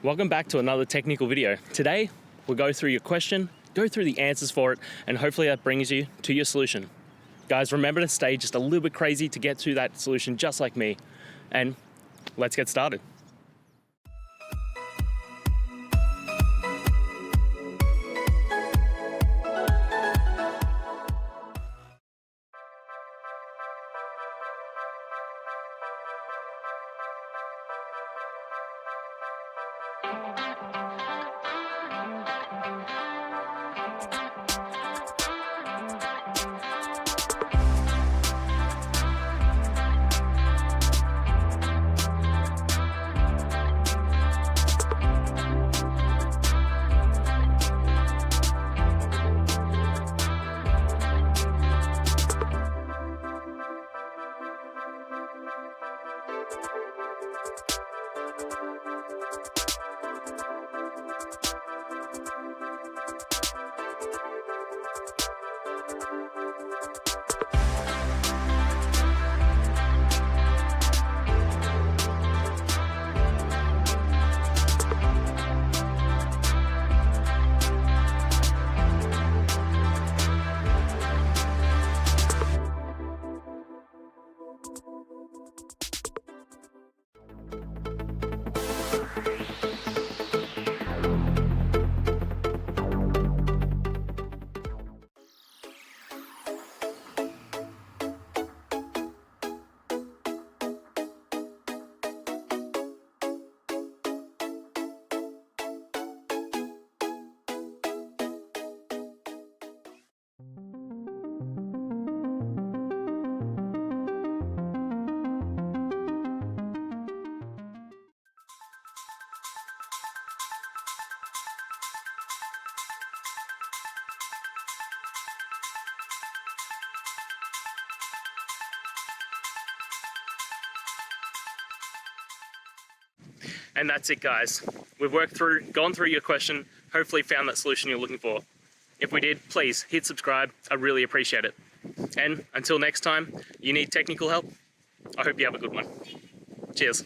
Welcome back to another technical video. Today, we'll go through your question, go through the answers for it, and hopefully that brings you to your solution. Guys, remember to stay just a little bit crazy to get to that solution just like me. And let's get started. And that's it, guys. We've gone through your question, hopefully found that solution you're looking for. If we did, please hit subscribe. I really appreciate it. And until next time, you need technical help, I hope you have a good one. Cheers.